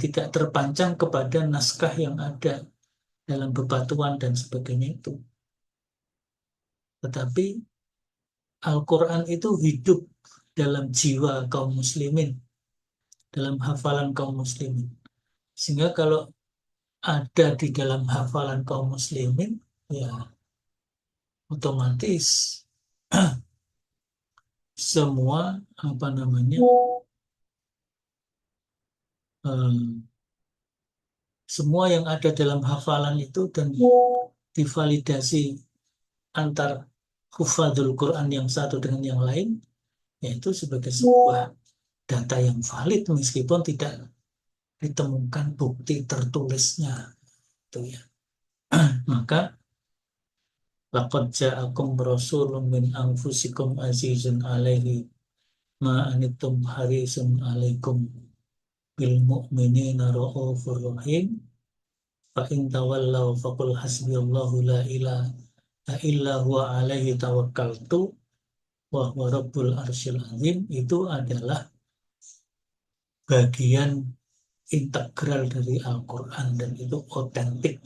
tidak terpancang kepada naskah yang ada dalam bebatuan dan sebagainya itu. Tetapi Al-Quran itu hidup dalam jiwa kaum muslimin, dalam hafalan kaum muslimin. Sehingga kalau ada di dalam hafalan kaum muslimin, ya otomatis semua semua yang ada dalam hafalan itu dan divalidasi antar hufadzul Quran yang satu dengan yang lain, yaitu sebagai sebuah data yang valid meskipun tidak ditemukan bukti tertulisnya, itu ya. Maka laqad ja'akum rasulun min anfusikum azizun alaihi ma anittum harisun alaikum bil mu'minina raufur rahim fa in tawallaw faqul hasbiyallahu la ilaha illa huwa alaihi tawakkaltu wa huwa rabbul arsyil azim. Itu adalah bagian integral dari Al-Quran dan itu otentik.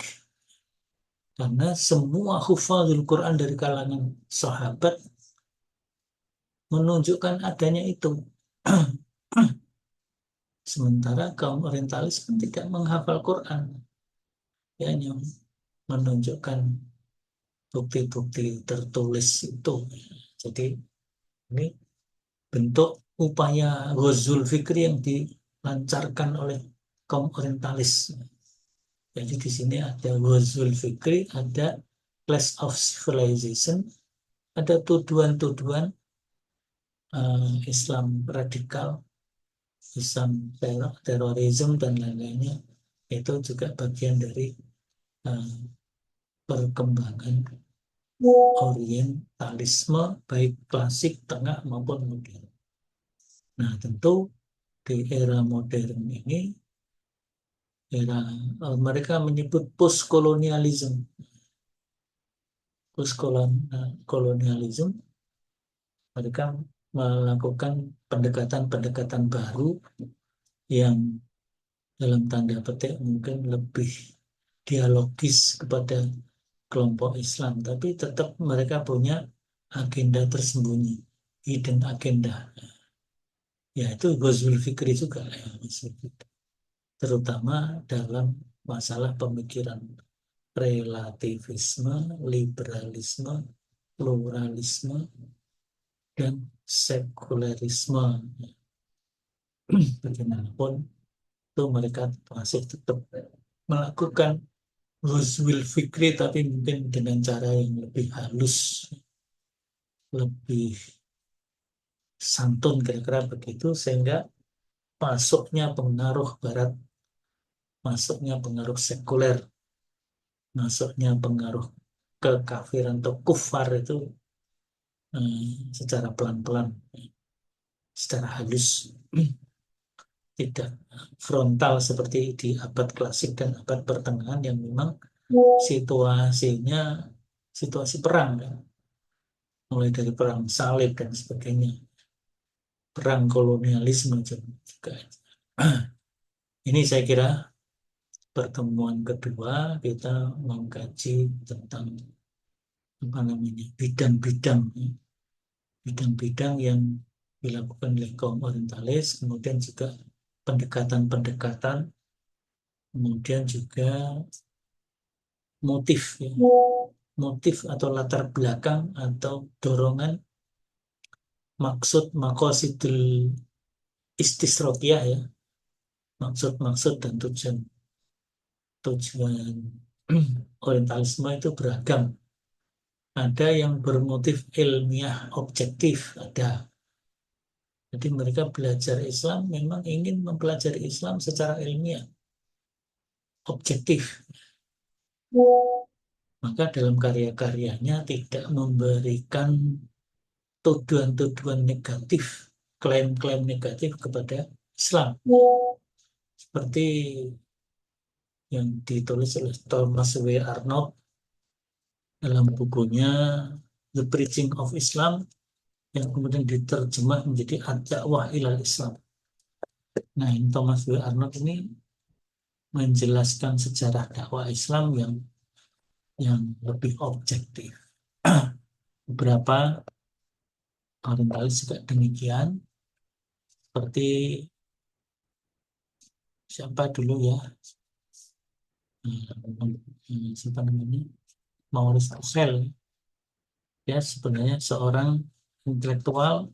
Karena semua hufadzul Quran dari kalangan sahabat menunjukkan adanya itu. Sementara kaum orientalis kan tidak menghafal Quran. ya, hanya menunjukkan bukti-bukti tertulis itu. Jadi ini bentuk upaya ghazul fikri yang dilancarkan oleh kaum orientalis. Jadi di sini ada ghazul fikri, ada clash of civilization, ada tuduhan-tuduhan Islam radikal, Islam terorisme dan lain-lainnya. Itu juga bagian dari uh, perkembangan orientalisme baik klasik, tengah maupun modern. Nah, tentu di era modern ini, era mereka menyebut post kolonialisme. Post kolonialisme, mereka melakukan pendekatan-pendekatan baru yang dalam tanda petik mungkin lebih dialogis kepada kelompok Islam, tapi tetap mereka punya agenda tersembunyi, hidden agenda. Ya, itu Ghazul Fikri juga, ya, terutama dalam masalah pemikiran relativisme, liberalisme, pluralisme, dan sekulerisme. Bagaimanapun itu mereka masih tetap melakukan Ghazul Fikri, tapi mungkin dengan cara yang lebih halus, lebih santun, kira-kira begitu, sehingga masuknya pengaruh Barat, masuknya pengaruh sekuler, masuknya pengaruh kekafiran atau kufar itu secara pelan-pelan, secara halus, tidak frontal seperti di abad klasik dan abad pertengahan yang memang situasinya situasi perang, kan? Mulai dari perang salib dan sebagainya, perang kolonialisme juga. Ini saya kira pertemuan kedua kita mengkaji tentang apa namanya bidang-bidang yang dilakukan oleh kaum orientalis, kemudian juga pendekatan-pendekatan, kemudian juga motif, ya, motif atau latar belakang atau dorongan, maksud makosidul istisrokiyah, ya, maksud-maksud dan tujuan tujuan orientalisme itu beragam. Ada yang bermotif ilmiah objektif, ada. Jadi mereka belajar Islam memang ingin mempelajari Islam secara ilmiah, objektif. Maka dalam karya-karyanya tidak memberikan tuduhan-tuduhan negatif, klaim-klaim negatif kepada Islam. Seperti yang ditulis oleh Thomas W. Arnold dalam bukunya The Preaching of Islam, yang kemudian diterjemah menjadi Ad-Da'wah ilal Islam. Nah, ini Thomas W. Arnold ini menjelaskan sejarah dakwah Islam yang lebih objektif. Beberapa orientalis juga demikian, seperti siapa dulu ya, siapa namanya, Maurice Russell. Ya, sebenarnya seorang intelektual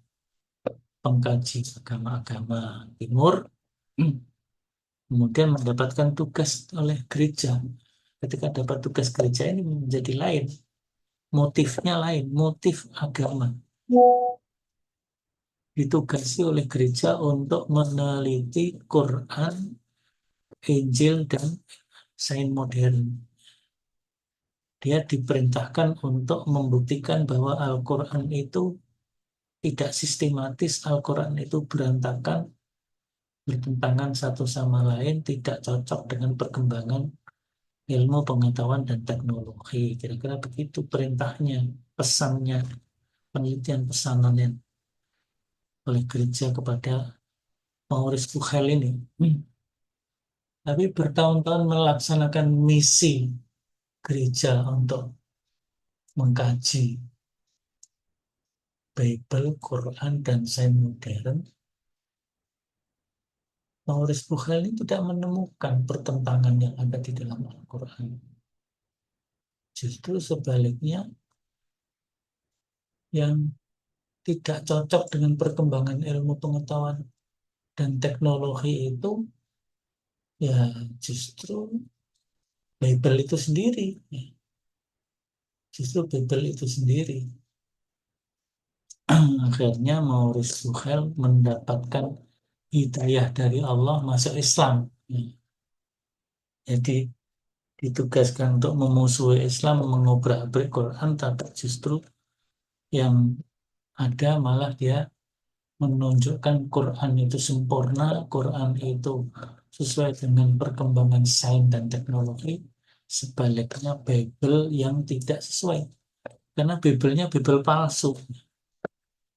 pengkaji agama-agama Timur, kemudian mendapatkan tugas oleh gereja. Ketika dapat tugas gereja ini menjadi lain, motifnya lain, motif agama. Ditugasi oleh gereja untuk meneliti Quran, Injil, dan sains modern. Dia diperintahkan untuk membuktikan bahwa Al-Quran itu tidak sistematis, Al-Quran itu berantakan, bertentangan satu sama lain, tidak cocok dengan perkembangan ilmu pengetahuan dan teknologi. Kira-kira begitu perintahnya, pesannya, penelitian pesanannya oleh gereja kepada Maurice Bucaille ini. Tapi bertahun-tahun melaksanakan misi gereja untuk mengkaji Bible, Quran, dan sains modern, Maurice Bucaille ini tidak menemukan pertentangan yang ada di dalam Al-Quran. Justru sebaliknya, yang tidak cocok dengan perkembangan ilmu pengetahuan dan teknologi itu ya justru Bible itu sendiri. Justru Bible itu sendiri. Akhirnya Maurice Bucaille mendapatkan hidayah dari Allah masuk Islam. Jadi ditugaskan untuk memusuhi Islam, mengobrak-abrik Quran, tapi justru yang ada malah dia menunjukkan Quran itu sempurna, Quran itu sesuai dengan perkembangan sains dan teknologi, sebaliknya Bible yang tidak sesuai. Karena Bible-nya Bible palsu.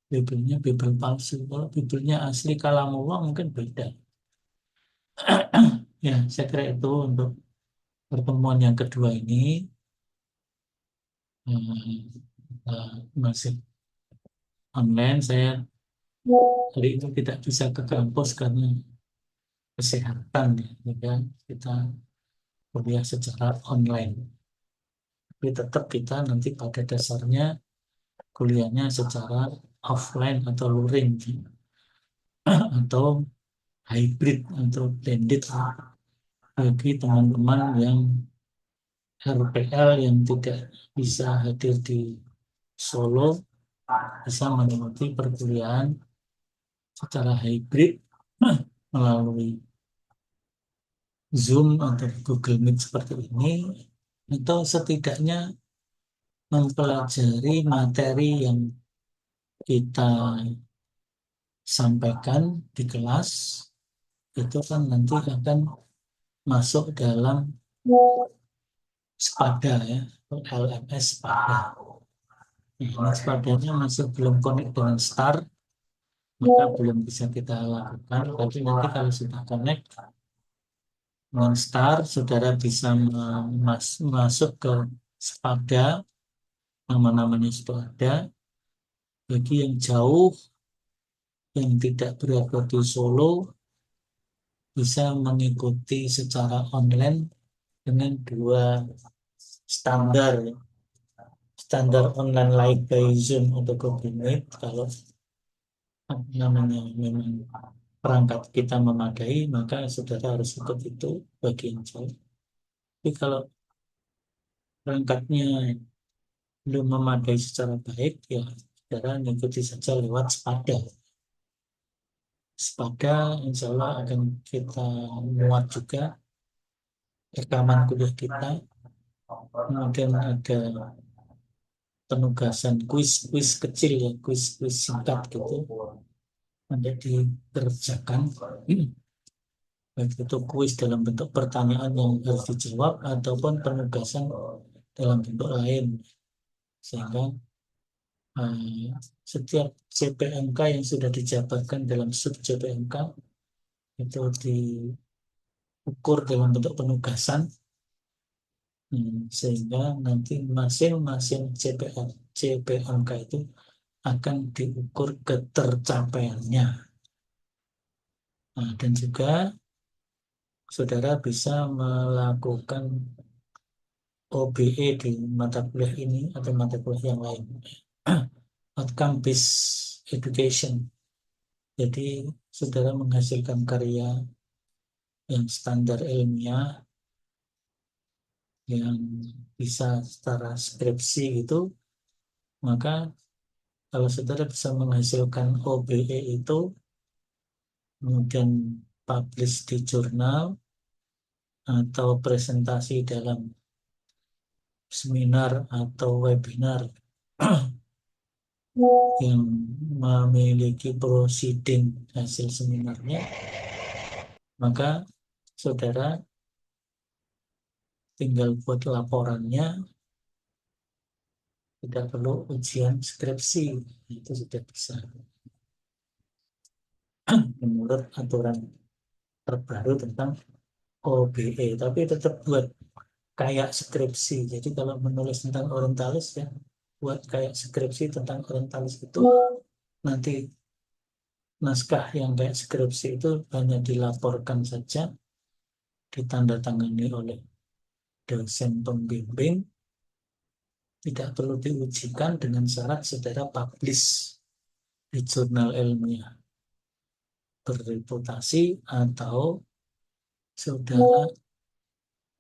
Bible-nya Bible palsu. Kalau Bible-nya asli kalamullah mungkin beda. Ya, saya kira itu untuk pertemuan yang kedua ini. Masih online. Saya hari ini tidak bisa ke kampus karena kesehatan ya. Jadi kita kuliah secara online. Tapi tetap kita nanti pada dasarnya kuliahnya secara offline atau luring atau hybrid atau blended bagi teman-teman yang RPL yang tidak bisa hadir di Solo bisa mengikuti perkuliahan secara hybrid melalui Zoom atau Google Meet seperti ini, atau setidaknya mempelajari materi yang kita sampaikan di kelas, itu kan nanti akan masuk dalam Spada ya, LMS Spada. Ini Spadanya masih belum connect dengan Star, maka belum bisa kita lakukan. Tapi nanti kalau sudah connect dengan Star, saudara bisa masuk ke Spada, nama-namanya sudah ada. Bagi yang jauh, yang tidak berada di Solo, bisa mengikuti secara online dengan dua standar. Standar online like by Zoom atau Google Meet. Kalau namanya memang perangkat kita memadai, maka saudara harus ikut itu bagi yang jauh. Tapi kalau perangkatnya belum memadai secara baik, ya saudara mengikuti saja lewat Spada. Spada insya Allah akan kita muat juga rekaman kuliah kita. Kemudian ada penugasan kuis-kuis kecil ya, kuis-kuis singkat gitu untuk dikerjakan. Baik itu kuis dalam bentuk pertanyaan yang harus dijawab ataupun penugasan dalam bentuk lain. Sehingga setiap CPMK yang sudah dijabarkan dalam sub CPMK itu diukur dalam bentuk penugasan. Sehingga nanti masing-masing CPMK itu akan diukur ketercapaiannya. Dan juga saudara bisa melakukan OBE di mata kuliah ini atau mata kuliah yang lain. Outcome based education. Jadi saudara menghasilkan karya yang standar ilmiah yang bisa secara skripsi gitu, maka kalau saudara bisa menghasilkan OBE itu kemudian publish di jurnal atau presentasi dalam seminar atau webinar yang memiliki proceeding hasil seminarnya, maka saudara tinggal buat laporannya, tidak perlu ujian skripsi, itu sudah bisa menurut aturan terbaru tentang OBE. Tapi tetap buat kayak skripsi. Jadi kalau menulis tentang orientalis ya, buat kayak skripsi tentang orientalis itu nanti naskah yang kayak skripsi itu hanya dilaporkan saja, ditandatangani oleh dosen pembimbing, tidak perlu diujikan dengan syarat saudara publish di jurnal ilmiah berreputasi atau saudara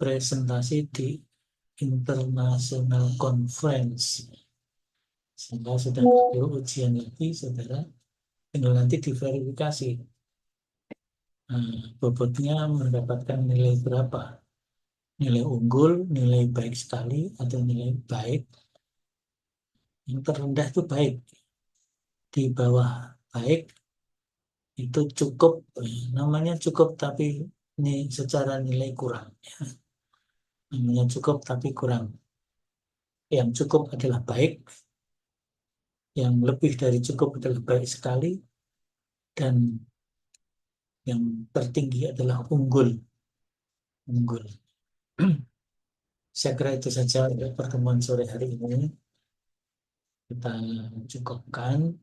presentasi di international conference. Sehingga sudah perlu ujian lagi, saudara tinggal nanti diverifikasi. Bobotnya mendapatkan nilai berapa? Nilai unggul, nilai baik sekali, atau nilai baik. Yang terendah itu baik. Di bawah baik itu cukup. Namanya cukup tapi ini secara nilai kurang. Namanya cukup tapi kurang. Yang cukup adalah baik. Yang lebih dari cukup adalah baik sekali. Dan yang tertinggi adalah unggul. Unggul. Saya kira itu saja untuk pertemuan sore hari ini. Kita cukupkan.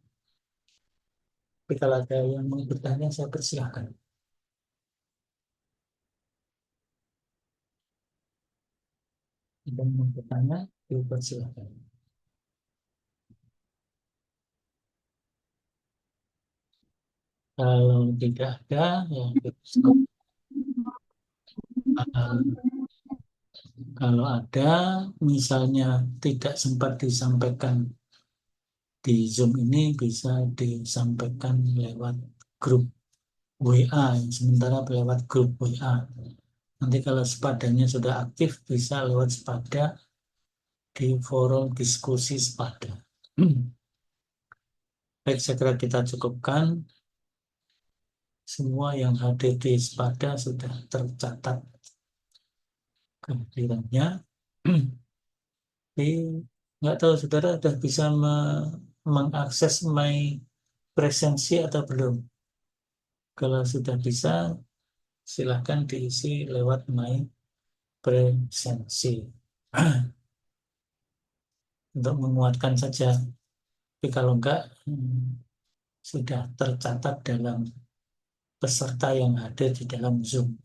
Tapi kalau ada yang mau bertanya, saya persilahkan. Ada yang mau bertanya, dipersilahkan. Kalau tidak ada, ya kita cukup. Kalau ada, misalnya tidak sempat disampaikan di Zoom ini, bisa disampaikan lewat grup WA, sementara lewat grup WA. Nanti kalau sepadanya sudah aktif, bisa lewat sepada di forum diskusi sepada. Baik, saya kira kita cukupkan. Semua yang hadir di sepada sudah tercatat kehadirannya. Tapi nggak tahu saudara sudah bisa mengakses my presensi atau belum. Kalau sudah bisa, silahkan diisi lewat my presensi. Untuk menguatkan saja. Tapi kalau enggak, sudah tercatat dalam peserta yang ada di dalam Zoom.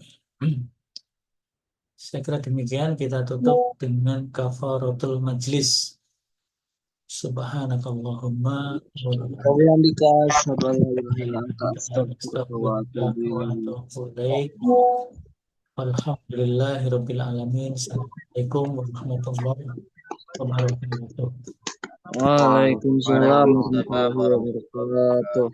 Saya kira demikian, kita tutup dengan kafaratul majlis. Subhanakallahumma wa Wabiyamdika asyhadu an la ilaha illa anta astaghfiruka wa atubu ilaik. Alhamdulillahirabbil alamin. Assalamualaikum warahmatullahi wabarakatuh. Waalaikumsalam warahmatullahi wabarakatuh.